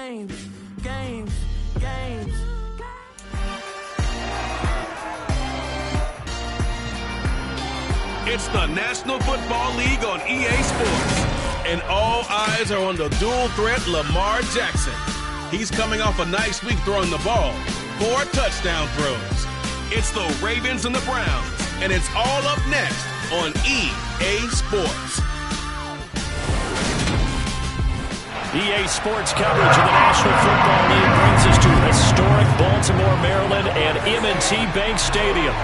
games, games, games. It's the National Football League on EA Sports, and all eyes are on the dual threat Lamar Jackson. He's coming off a nice week throwing the ball, 4 touchdown throws. It's the Ravens and the Browns, and it's all up next on EA Sports. EA Sports coverage of the National Football League brings us to historic Baltimore, Maryland, and M&T Bank Stadium.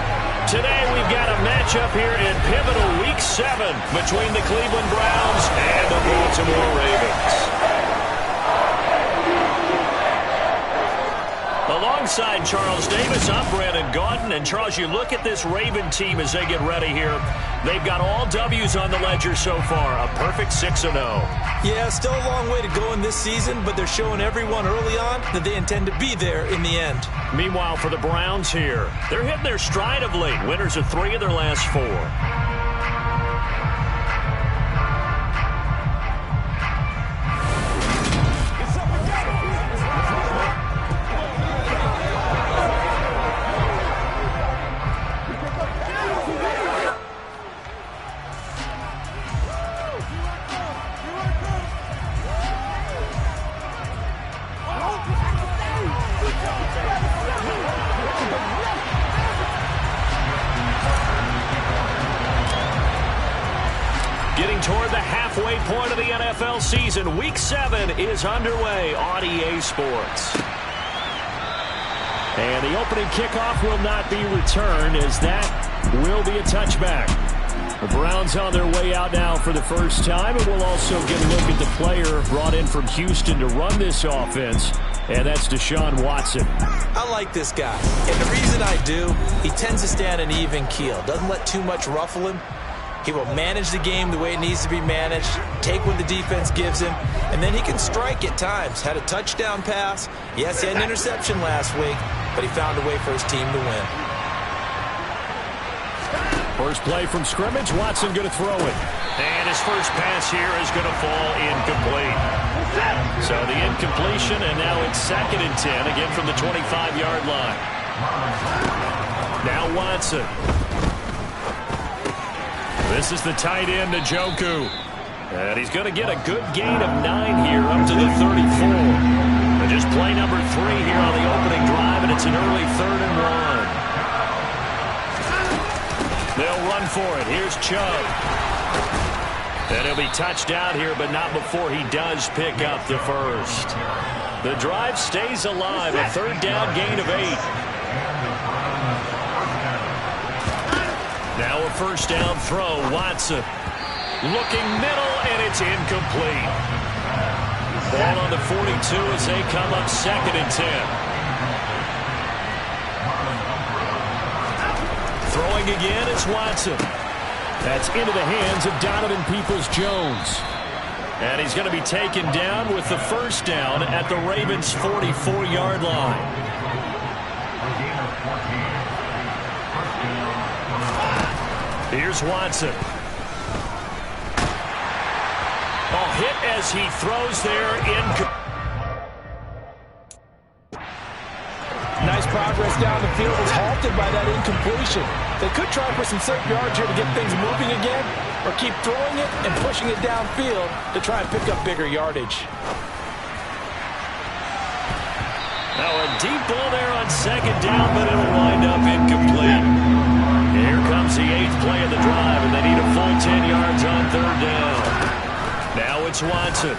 Today we've got a matchup here in pivotal Week 7 between the Cleveland Browns and the Baltimore Ravens. Alongside Charles Davis, I'm Brandon Gaudin. And Charles, you look at this Raven team as they get ready here. They've got all W's on the ledger so far, a perfect 6-0. Yeah, still a long way to go in this season, but they're showing everyone early on that they intend to be there in the end. Meanwhile, for the Browns here, they're hitting their stride of late. Winners of 3 of their last 4. Getting toward the halfway point of the NFL season, Week 7 is underway on EA Sports. And the opening kickoff will not be returned, as that will be a touchback. The Browns on their way out now for the first time, and we'll also get a look at the player brought in from Houston to run this offense, and that's Deshaun Watson. I like this guy, and the reason I do, he tends to stay on an even keel, doesn't let too much ruffle him. He will manage the game the way it needs to be managed, take what the defense gives him, and then he can strike at times. Had a touchdown pass. Yes, he had an interception last week, but he found a way for his team to win. First play from scrimmage, Watson going to throw it. And his first pass here is going to fall incomplete. So the incompletion, and now it's 2nd and 10, again from the 25-yard line. Now Watson. This is the tight end, Njoku. And he's going to get a good gain of 9 here up to the 34. And just play number 3 here on the opening drive, and it's an early 3rd and 1. They'll run for it. Here's Chubb. And he'll be touched down here, but not before he does pick up the first. The drive stays alive, a 3rd down gain of 8. Now a first down throw, Watson. Looking middle, and it's incomplete. Ball on the 42 as they come up 2nd and 10. Throwing again, it's Watson. That's into the hands of Donovan Peoples-Jones. And he's going to be taken down with the first down at the Ravens' 44-yard line. Here's Watson. Oh, hit as he throws there. Nice progress down the field was halted by that incompletion. They could try for some safe yards here to get things moving again, or keep throwing it and pushing it downfield to try and pick up bigger yardage. Now a deep ball there on 2nd down, but it'll wind up incomplete. Here comes the 8th play of the drive, and they need a full 10 yards on 3rd down. Now it's Watson.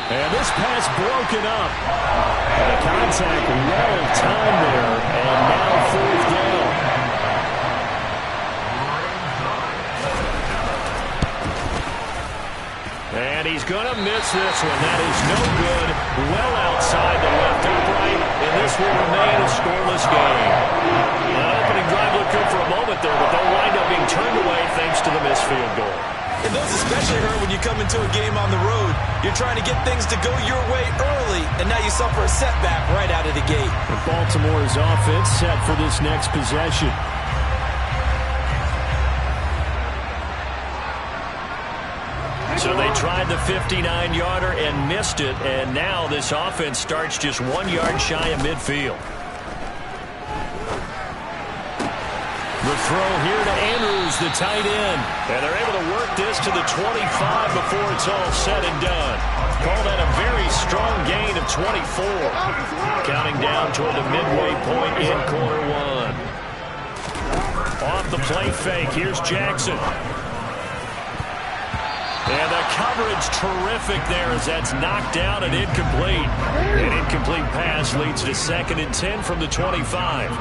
And this pass broken up. The contact well timed there, and now 4th down. And he's going to miss this one. That is no good. Well outside the left upright, and this will remain a scoreless game. The opening drive looked good for a moment there, but they'll wind up being turned away thanks to the missed field goal. And those especially hurt when you come into a game on the road. You're trying to get things to go your way early, and now you suffer a setback right out of the gate. And Baltimore's offense set for this next possession. So they tried the 59-yarder and missed it, and now this offense starts just 1 yard shy of midfield. The throw here to Andrews, the tight end. And they're able to work this to the 25 before it's all said and done. Call that a very strong gain of 24. Counting down toward the midway point in quarter one. Off the play fake, here's Jackson. And the coverage terrific there as that's knocked down and incomplete. An incomplete pass leads to 2nd and 10 from the 25.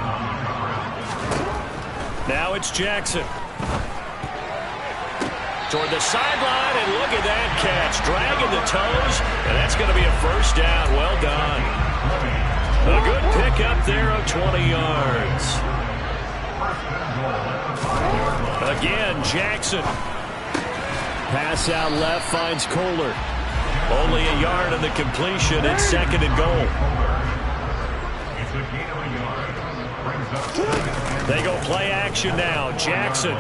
Now it's Jackson. Toward the sideline, and look at that catch. Dragging the toes, and that's going to be a first down. Well done. A good pickup there of 20 yards. Again, Jackson. Pass out left, finds Kohler. Only a yard on the completion. It's 2nd and goal. They go play action now. Jackson.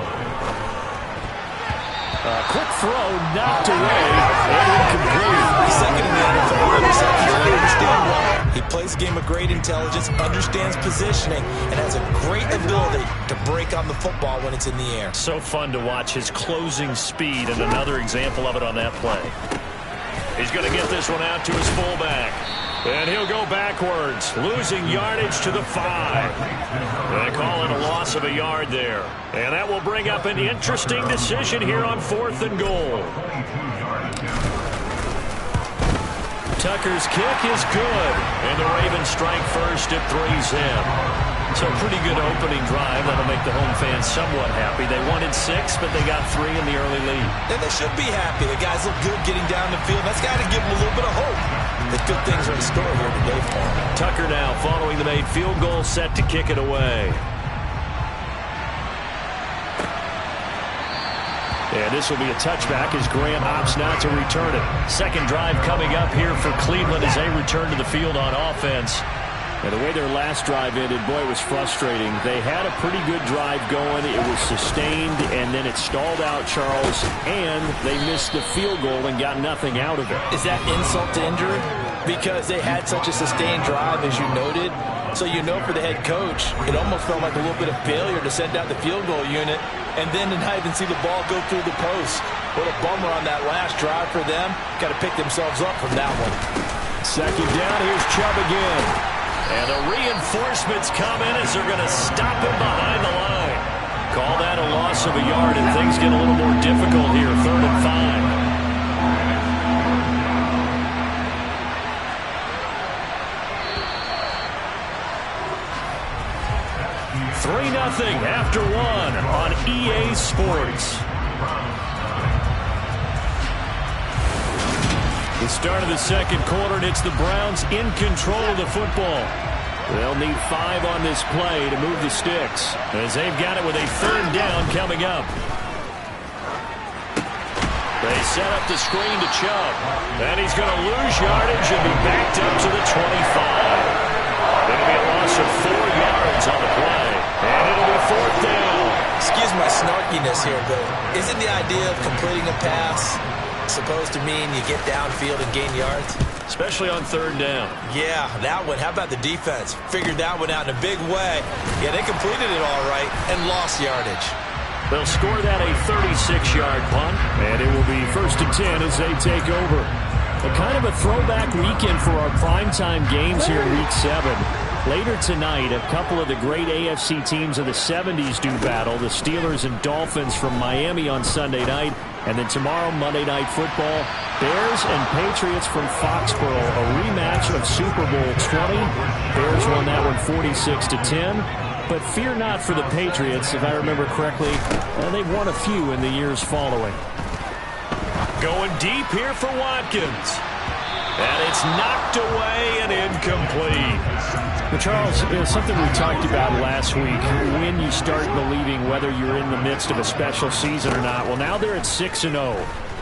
Quick throw, knocked away, and incomplete. He's second in the NFL in interceptions. I understand why. He plays a game of great intelligence, understands positioning, and has a great ability to break on the football when it's in the air. So fun to watch his closing speed, and another example of it on that play. He's going to get this one out to his fullback. And he'll go backwards, losing yardage to the 5. They call it a loss of a yard there. And that will bring up an interesting decision here on 4th and goal. Tucker's kick is good. And the Ravens strike first at 3-zip. So pretty good opening drive. That'll make the home fans somewhat happy. They wanted 6, but they got 3 in the early lead. And they should be happy. The guys look good getting down the field. That's got to give them a little bit of hope that good things are in store here today for them. Tucker now following the made field goal, set to kick it away. And this will be a touchback as Graham opts not to return it. Second drive coming up here for Cleveland as they return to the field on offense. And the way their last drive ended, boy, it was frustrating. They had a pretty good drive going. It was sustained, and then it stalled out, Charles, and they missed the field goal and got nothing out of it. Is that insult to injury? Because they had such a sustained drive, as you noted. So you know for the head coach, it almost felt like a little bit of failure to send out the field goal unit and then to not even see the ball go through the post. What a bummer on that last drive for them. Got to pick themselves up from that one. Second down, here's Chubb again. And the reinforcements come in as they're going to stop him behind the line. Call that a loss of a yard, and things get a little more difficult here. 3rd and 5. 3-0 after 1 on EA Sports. The start of the second quarter, and it's the Browns in control of the football. They'll need 5 on this play to move the sticks, as they've got it with a 3rd down coming up. They set up the screen to Chubb, and he's going to lose yardage and be backed up to the 25. It'll be a loss of 4 yards on the play, and it'll be 4th down. Excuse my snarkiness here, but isn't the idea of completing a pass supposed to mean you get downfield and gain yards? Especially on 3rd down. Yeah, that one. How about the defense? Figured that one out in a big way. Yeah, they completed it all right and lost yardage. They'll score that a 36-yard punt, and it will be 1st and 10 as they take over. A kind of a throwback weekend for our primetime games here in Week 7. Later tonight, a couple of the great AFC teams of the 70s do battle. The Steelers and Dolphins from Miami on Sunday night. And then tomorrow, Monday Night Football, Bears and Patriots from Foxborough, a rematch of Super Bowl 20. Bears won that one 46-10. But fear not for the Patriots. If I remember correctly, they've won a few in the years following. Going deep here for Watkins. And it's knocked away and incomplete. Well, Charles, something we talked about last week, when you start believing whether you're in the midst of a special season or not. Well, now they're at 6-0.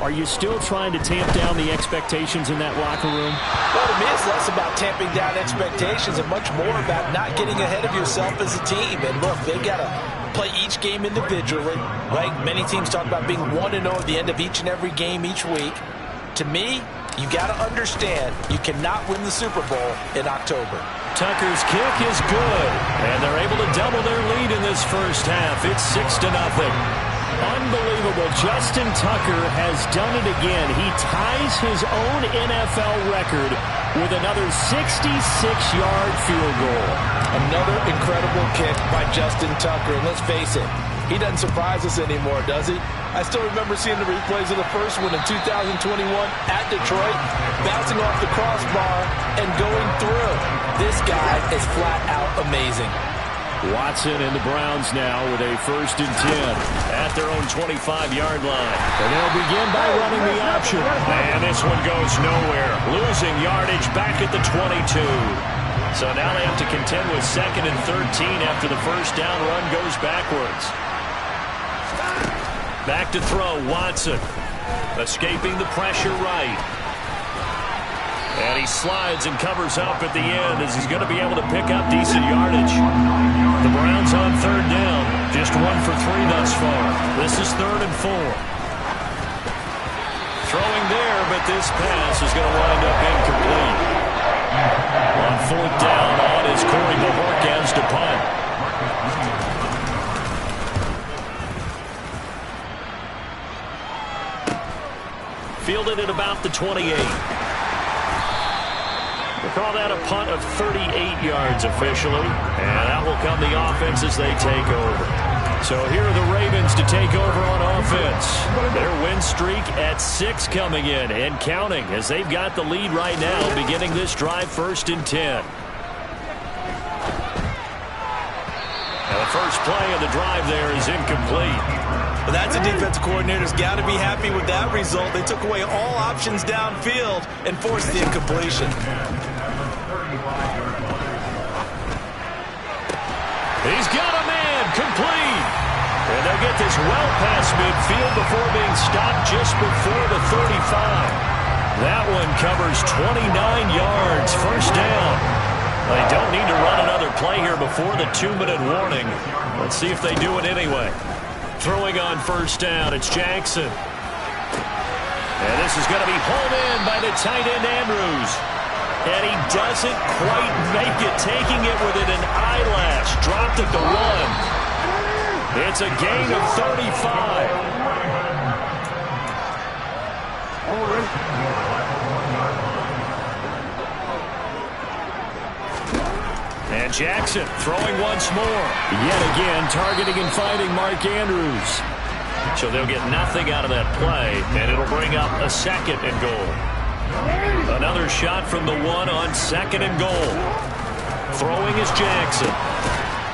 Are you still trying to tamp down the expectations in that locker room? Well, to me, it's less about tamping down expectations and much more about not getting ahead of yourself as a team. And look, they've got a play each game individually, right? Many teams talk about being 1-0 at the end of each and every game each week. To me, you got to understand you cannot win the Super Bowl in October. Tucker's kick is good, and they're able to double their lead in this first half. It's 6-0. Unbelievable. Justin Tucker has done it again. He ties his own NFL record with another 66-yard field goal. Another incredible kick by Justin Tucker. And let's face it, he doesn't surprise us anymore, does he? I still remember seeing the replays of the first one in 2021 at Detroit, bouncing off the crossbar and going through. This guy is flat out amazing. Watson and the Browns now with a 1st and 10 at their own 25-yard line. And they'll begin by running the option. And this one goes nowhere. Losing yardage back at the 22. So now they have to contend with 2nd and 13 after the first down run goes backwards. Back to throw, Watson. Escaping the pressure right. And he slides and covers up at the end as he's going to be able to pick up decent yardage. The Browns on 3rd down. Just 1 for 3 thus far. This is 3rd and 4. Throwing there, but this pass is going to wind up incomplete. On 4th down, on is Corey Mahorkans to punt. Fielded at about the 28. We'll call that a punt of 38 yards officially. And that will come the offense as they take over. So here are the Ravens to take over on offense. Their win streak at 6 coming in and counting as they've got the lead right now beginning this drive 1st and 10. And the first play of the drive there is incomplete. Well, that's a defensive coordinator's got to be happy with that result. They took away all options downfield and forced the incompletion. He's got a man, complete. And they'll get this well past midfield before being stopped just before the 35. That one covers 29 yards, 1st down. They don't need to run another play here before the 2-minute warning. Let's see if they do it anyway. Throwing on 1st down, it's Jackson. And this is going to be pulled in by the tight end Andrews. And he doesn't quite make it, taking it within an eyelash. Dropped at the 1. It's a gain of 35. And Jackson throwing once more. Yet again, targeting and finding Mark Andrews. So they'll get nothing out of that play, and it'll bring up a 2nd and goal. Another shot from the 1 on 2nd and goal. Throwing is Jackson.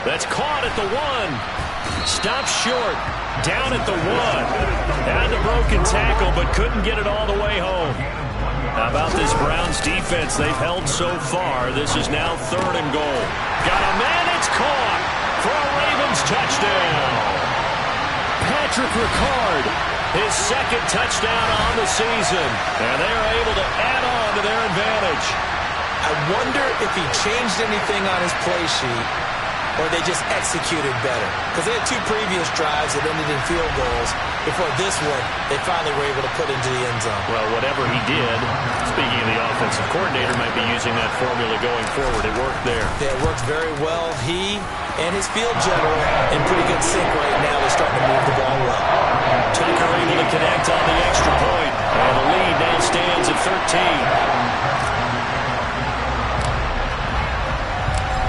That's caught at the 1. Stops short. Down at the 1. Had the broken tackle, but couldn't get it all the way home. How about this Browns defense they've held so far? This is now 3rd and goal. Got a man, it's caught for a Ravens touchdown. Patrick Ricard, his 2nd touchdown on the season. And they are able to add on to their advantage. I wonder if he changed anything on his play sheet or they just executed better. Because they had 2 previous drives that ended in field goals. Before this one, they finally were able to put into the end zone. Well, whatever he did, speaking of the offensive coordinator, might be using that formula going forward. It worked there. Yeah, it worked very well. He and his field general in pretty good sync right now. They're starting to move the ball well. Tucker able to connect on the extra point. And the lead now stands at 13.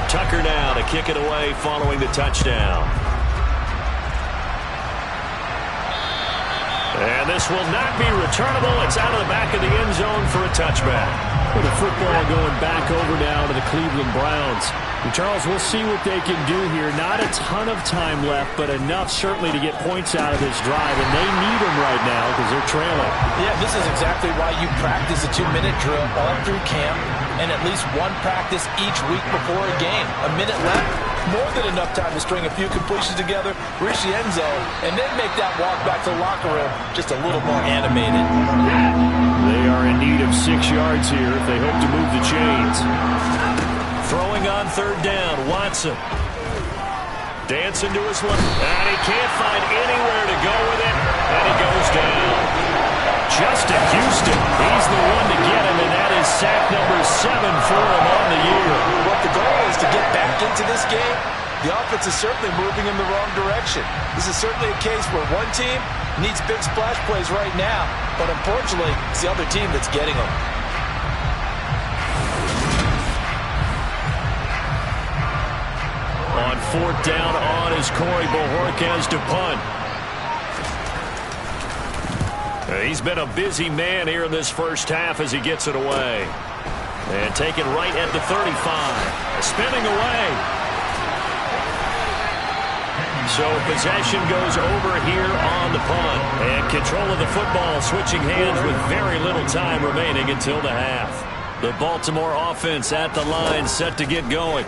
Tucker now to kick it away following the touchdown. And this will not be returnable. It's out of the back of the end zone for a touchback. With the football going back over now to the Cleveland Browns. And Charles, we'll see what they can do here. Not a ton of time left, but enough certainly to get points out of this drive. And they need them right now because they're trailing. Yeah, this is exactly why you practice a 2-minute drill all through camp and at least 1 practice each week before a game. A minute left, more than enough time to string a few completions together, reach the end zone, and then make that walk back to the locker room just a little more animated. They are in need of 6 yards here if they hope to move the chains. Throwing on 3rd down, Watson. Dancing to his left. And he can't find anywhere to go with it. And he goes down. Justin Houston, he's the one to get him, and that is sack number 7 for him on the year. But the goal is to get back into this game. The offense is certainly moving in the wrong direction. This is certainly a case where one team needs big splash plays right now, but unfortunately, it's the other team that's getting them. On 4th down on is Corey Bojorquez to punt. He's been a busy man here in this first half as he gets it away. And taken right at the 35. Spinning away. So possession goes over here on the punt. And control of the football switching hands with very little time remaining until the half. The Baltimore offense at the line set to get going.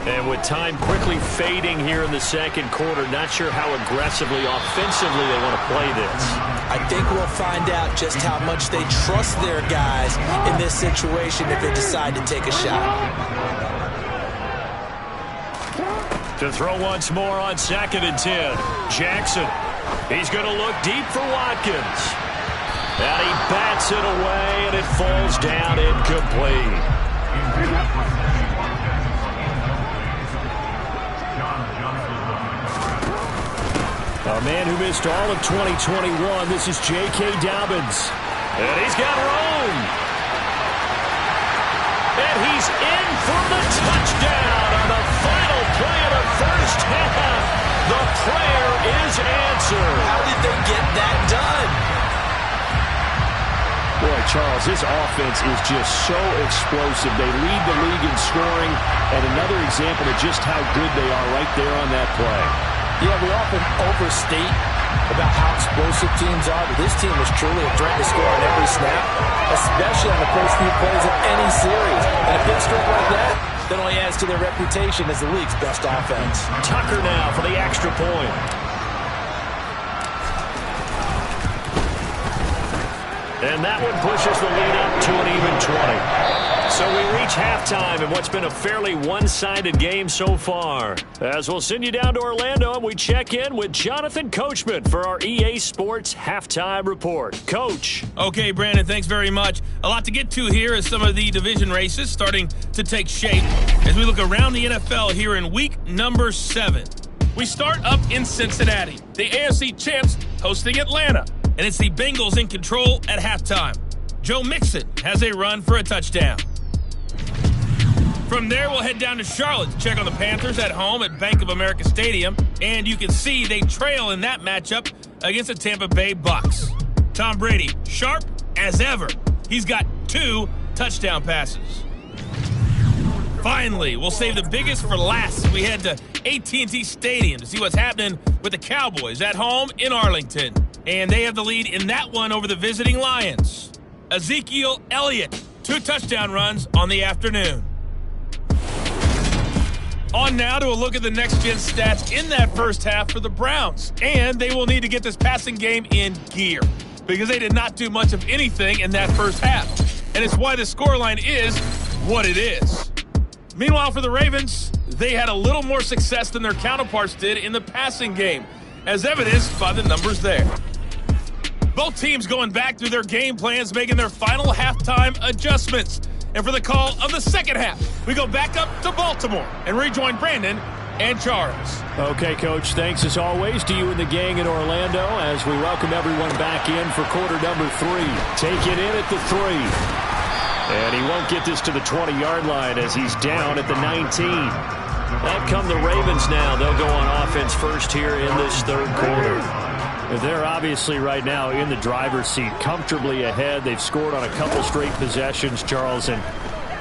And with time quickly fading here in the second quarter, not sure how aggressively, offensively they want to play this. I think we'll find out just how much they trust their guys in this situation if they decide to take a shot. To throw once more on 2nd and 10. Jackson. He's going to look deep for Watkins. And he bats it away, and it falls down incomplete. A man who missed all of 2021, this is J.K. Dobbins. And he's got room. And he's in for the touchdown on the final play of the first half. The prayer is answered. How did they get that done? Boy, Charles, this offense is just so explosive. They lead the league in scoring, and another example of just how good they are right there on that play. Yeah, we often overstate about how explosive teams are, but this team is truly a threat to score on every snap, especially on the first few plays of any series. And a big stroke like that only adds to their reputation as the league's best offense. Tucker now for the extra point. And that one pushes the lead up to an even 20. So we reach halftime in what's been a fairly one-sided game so far. As we'll send you down to Orlando, and we check in with Jonathan Coachman for our EA Sports Halftime Report. Coach. Okay, Brandon, thanks very much. A lot to get to here as some of the division races starting to take shape as we look around the NFL here in week number 7. We start up in Cincinnati. The AFC champs hosting Atlanta, and it's the Bengals in control at halftime. Joe Mixon has a run for a touchdown. From there, we'll head down to Charlotte to check on the Panthers at home at Bank of America Stadium. And you can see they trail in that matchup against the Tampa Bay Bucks. Tom Brady, sharp as ever. He's got 2 touchdown passes. Finally, we'll save the biggest for last. We head to AT&T Stadium to see what's happening with the Cowboys at home in Arlington. And they have the lead in that one over the visiting Lions. Ezekiel Elliott, 2 touchdown runs on the afternoon. On now to a look at the next-gen stats in that first half for the Browns. And they will need to get this passing game in gear because they did not do much of anything in that first half. And it's why the scoreline is what it is. Meanwhile, for the Ravens, they had a little more success than their counterparts did in the passing game, as evidenced by the numbers there. Both teams going back through their game plans, making their final halftime adjustments. And for the call of the second half, we go back up to Baltimore and rejoin Brandon and Charles. Okay, Coach, thanks as always to you and the gang in Orlando as we welcome everyone back in for quarter number 3. Take it in at the 3. And he won't get this to the 20-yard line as he's down at the 19. Out come the Ravens now. They'll go on offense first here in this third quarter. They're obviously right now in the driver's seat, comfortably ahead. They've scored on a couple straight possessions, Charles. And,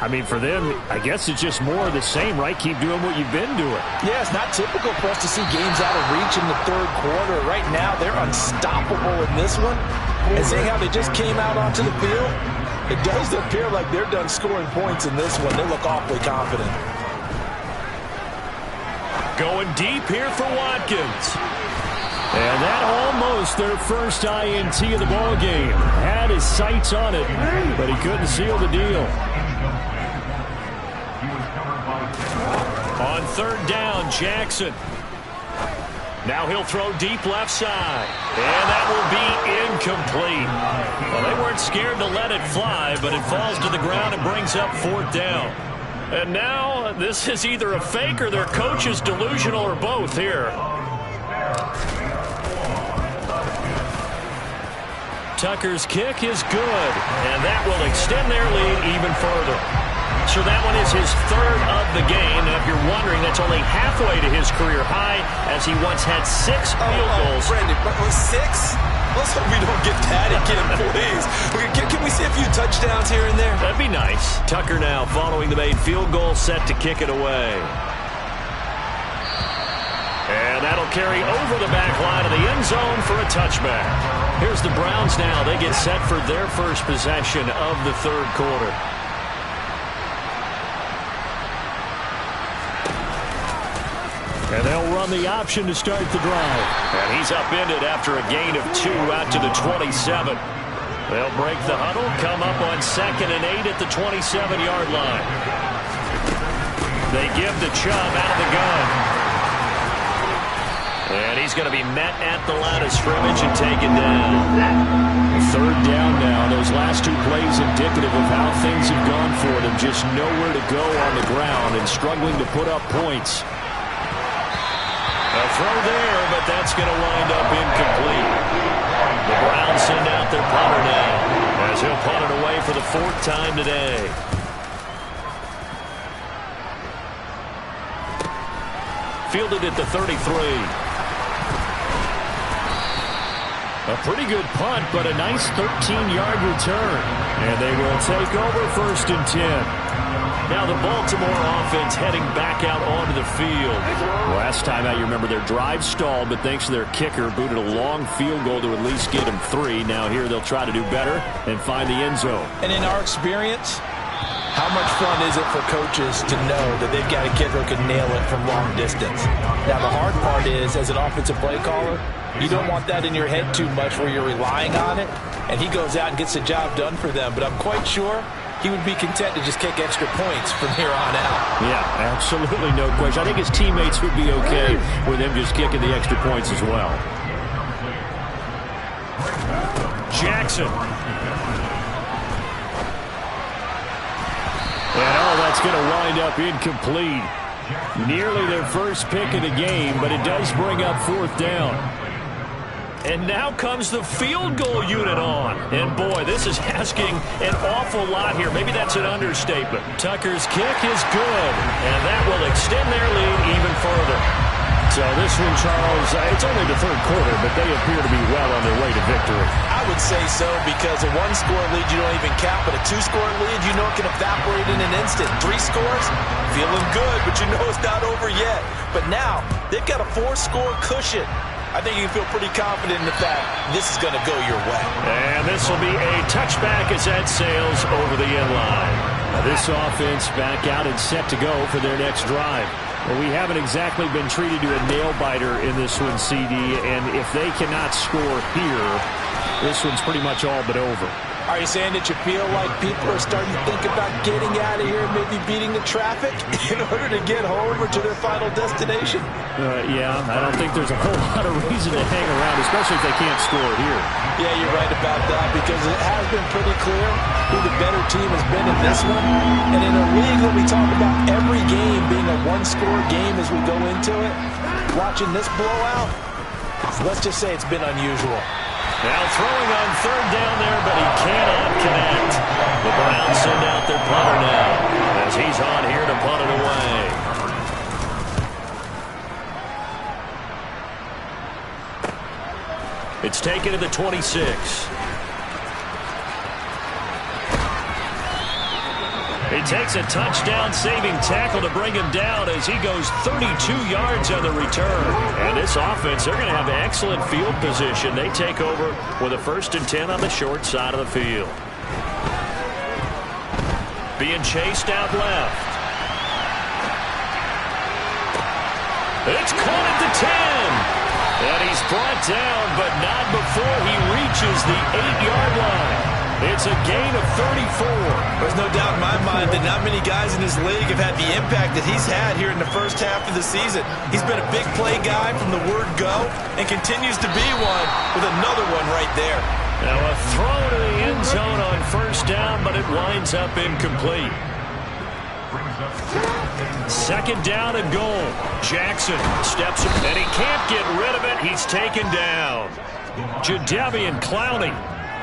I mean, for them, I guess it's just more of the same, right? Keep doing what you've been doing. Yeah, it's not typical for us to see games out of reach in the third quarter. Right now, they're unstoppable in this one. And seeing how they just came out onto the field, it does appear like they're done scoring points in this one. They look awfully confident. Going deep here for Watkins. And that almost their first INT of the ball game. Had his sights on it, but he couldn't seal the deal. On third down, Jackson. Now he'll throw deep left side. And that will be incomplete. Well, they weren't scared to let it fly, but it falls to the ground and brings up 4th down. And now this is either a fake or their coach is delusional or both here. Tucker's kick is good, and that will extend their lead even further. So that one is his 3rd of the game. And if you're wondering, that's only halfway to his career high, as he once had 6 field goals. Brandon, but was 6? Let's hope we don't get that again, please. Can we see a few touchdowns here and there? That'd be nice. Tucker now following the made field goal, set to kick it away. And that'll carry over the back line of the end zone for a touchback. Here's the Browns now. They get set for their first possession of the 3rd quarter. And they'll run the option to start the drive. And he's upended after a gain of 2 out to the 27. They'll break the huddle, come up on 2nd and 8 at the 27-yard line. They give the Chubb out of the gun. And he's going to be met at the line of scrimmage and taken down. 3rd down now. Those last 2 plays indicative of how things have gone for them. Just nowhere to go on the ground and struggling to put up points. A throw there, but that's going to wind up incomplete. The Browns send out their punter now, as he'll punt it away for the 4th time today. Fielded at the 33. A pretty good punt, but a nice 13-yard return. And they will take over 1st and 10. Now the Baltimore offense heading back out onto the field. Last time out, you remember their drive stalled, but thanks to their kicker, booted a long field goal to at least get them 3. Now here they'll try to do better and find the end zone. And in our experience, how much fun is it for coaches to know that they've got a kicker who can nail it from long distance? Now the hard part is, as an offensive play caller, you don't want that in your head too much where you're relying on it, and he goes out and gets the job done for them. But I'm quite sure he would be content to just kick extra points from here on out. Yeah, absolutely no question. I think his teammates would be okay with him just kicking the extra points as well. Jackson. And that's going to wind up incomplete. Nearly their first pick of the game, but it does bring up 4th down. And now comes the field goal unit on. And boy, this is asking an awful lot here. Maybe that's an understatement. Tucker's kick is good, and that will extend their lead even further. So this one, Charles, it's only the 3rd quarter, but they appear to be well on their way to victory. I would say so, because a 1-score lead you don't even count, but a 2-score lead you know it can evaporate in an instant. 3 scores, feeling good, but you know it's not over yet. But now, they've got a 4-score cushion. I think you can feel pretty confident in the fact this is going to go your way. And this will be a touchback as that sails over the end line. Now this offense back out and set to go for their next drive. Well, we haven't exactly been treated to a nail-biter in this one, CD, and if they cannot score here, this one's pretty much all but over. Are you saying that you feel like people are starting to think about getting out of here and maybe beating the traffic in order to get home or to their final destination? Yeah, I don't think there's a whole lot of reason to hang around, especially if they can't score here. Yeah, you're right about that, because it has been pretty clear who the better team has been in this one. And in a league that we talk about every game being a 1-score game as we go into it, watching this blowout, let's just say it's been unusual. Now throwing on 3rd down there, but he cannot connect. The Browns send out their punter now, as he's on here to punt it away. It's taken to the 26. He takes a touchdown-saving tackle to bring him down as he goes 32 yards on the return. And this offense, they're going to have excellent field position. They take over with a 1st and 10 on the short side of the field. Being chased out left. It's caught at the 10. And he's brought down, but not before he reaches the 8-yard line. It's a gain of 34. There's no doubt in my mind on it that not many guys in this league have had the impact that he's had here in the first half of the season. He's been a big play guy from the word go and continues to be one with another one right there. Now a throw to the end zone on first down, but it winds up incomplete. Second down and goal. Jackson steps up, and he can't get rid of it. He's taken down. Jadeveon Clowney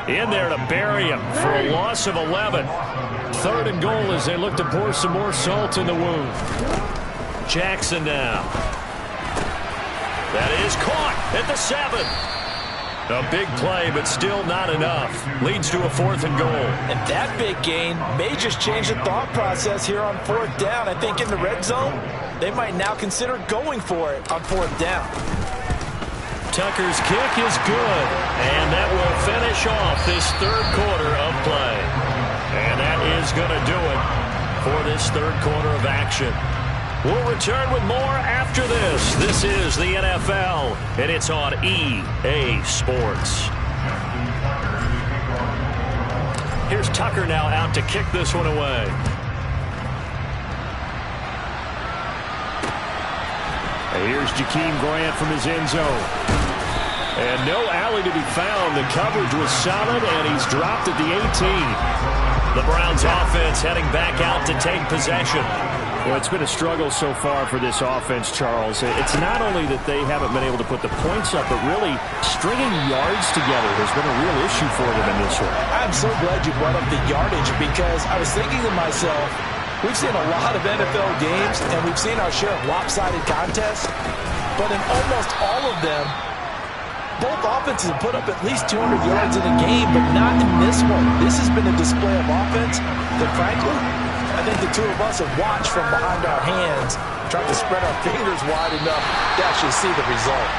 in there to bury him for a loss of 11. Third and goal as they look to pour some more salt in the wound. Jackson now. That is caught at the 7. A big play, but still not enough. Leads to a 4th and goal. And that big gain may just change the thought process here on 4th down. I think in the red zone, they might now consider going for it on 4th down. Tucker's kick is good, and that will finish off this third quarter of play. And that is going to do it for this third quarter of action. We'll return with more after this. This is the NFL, and it's on EA Sports. Here's Tucker now out to kick this one away. Here's Jakeem Grant from his end zone. And no alley to be found. The coverage was solid, and he's dropped at the 18. The Browns offense heading back out to take possession. Well, it's been a struggle so far for this offense, Charles. It's not only that they haven't been able to put the points up, but really stringing yards together has been a real issue for them in this one. I'm so glad you brought up the yardage because I was thinking to myself, we've seen a lot of NFL games and we've seen our share of lopsided contests, but in almost all of them, both offenses have put up at least 200 yards in a game, but not in this one. This has been a display of offense that, frankly, I think the two of us have watched from behind our hands, trying to spread our fingers wide enough to actually see the result.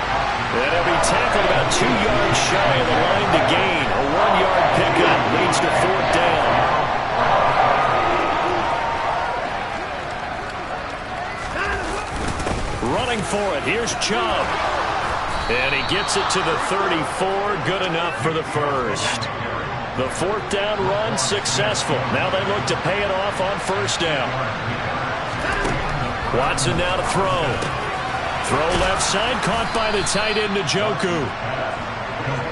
And he'll be tackled about 2 yards shy of the line to gain. A 1-yard pickup leads to 4th down. Running for it, here's Chubb. And he gets it to the 34, good enough for the first. The 4th down run successful. Now they look to pay it off on first down. Watson now to throw. Throw left side, caught by the tight end Njoku.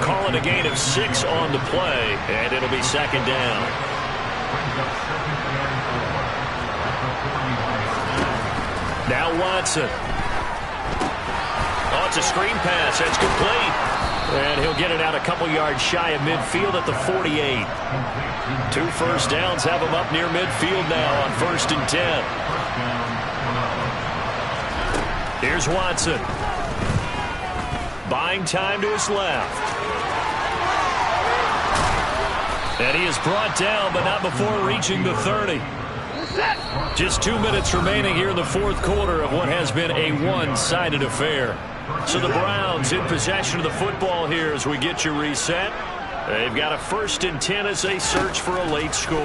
Call it a gain of 6 on the play, and it'll be second down. Now Watson. Oh, it's a screen pass. That's complete. And he'll get it out a couple yards shy of midfield at the 48. 2 first downs have him up near midfield now on 1st and 10. Here's Watson. Buying time to his left. And he is brought down, but not before reaching the 30. Just 2 minutes remaining here in the 4th quarter of what has been a one-sided affair. So the Browns in possession of the football here as we get you reset. They've got a 1st and 10 as they search for a late score.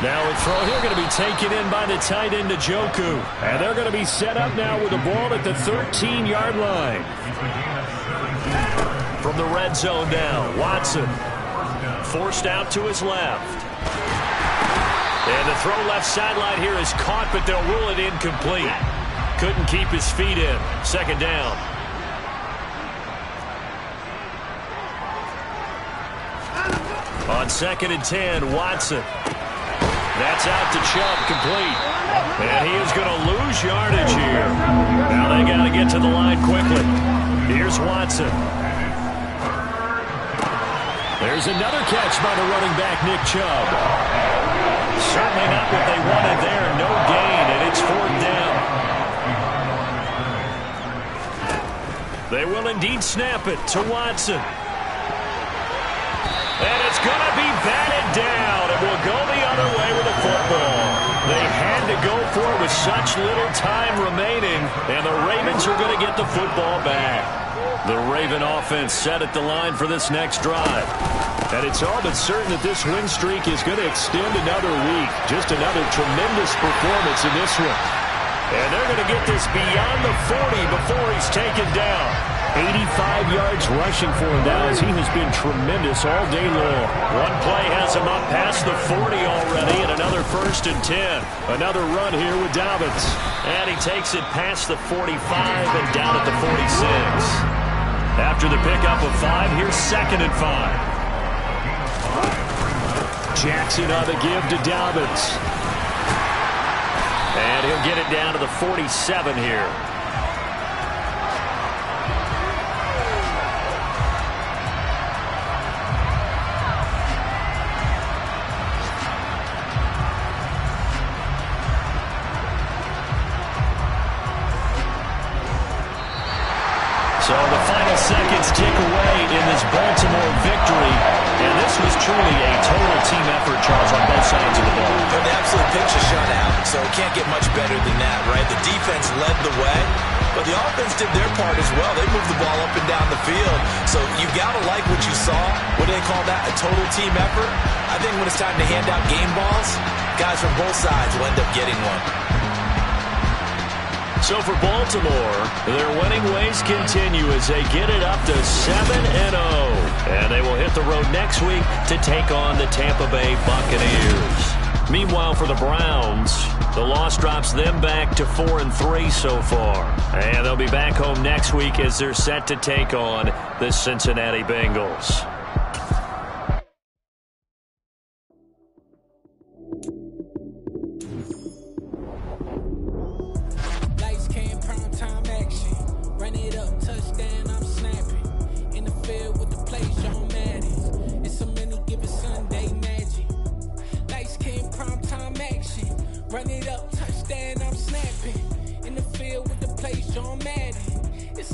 Now a throw here going to be taken in by the tight end Njoku. And they're going to be set up now with the ball at the 13-yard line. From the red zone now, Watson forced out to his left. And the throw left sideline here is caught, but they'll rule it incomplete. Couldn't keep his feet in. Second down. On 2nd and 10, Watson. That's out to Chubb, complete. And he is going to lose yardage here. Now they got to get to the line quickly. Here's Watson. There's another catch by the running back, Nick Chubb. Certainly not what they wanted there. No gain, and it's 4th down. They will indeed snap it to Watson. And it's going to be batted down. It will go the other way with the football. They had to go for it with such little time remaining, and the Ravens are going to get the football back. The Raven offense set at the line for this next drive. And it's all but certain that this win streak is going to extend another week. Just another tremendous performance in this one. And they're going to get this beyond the 40 before he's taken down. 85 yards rushing for him now as he has been tremendous all day long. One play has him up past the 40 already, and another 1st and 10. Another run here with Dobbins. And he takes it past the 45 and down at the 46. After the pickup of 5, here's 2nd and 5. Jackson on the give to Dobbins. And he'll get it down to the 47 here. So the final seconds tick away in this Baltimore victory. And this was truly a total team effort, Charles, on both sides of the ball. An absolute picture shutout, so it can't get much better than that, right? The defense led the way, but the offense did their part as well. They moved the ball up and down the field. So you got to like what you saw. What do they call that? A total team effort? I think when it's time to hand out game balls, guys from both sides will end up getting one. So for Baltimore, their winning ways continue as they get it up to 7-0. And they will hit the road next week to take on the Tampa Bay Buccaneers. Meanwhile, for the Browns, the loss drops them back to 4-3 so far. And they'll be back home next week as they're set to take on the Cincinnati Bengals. Run it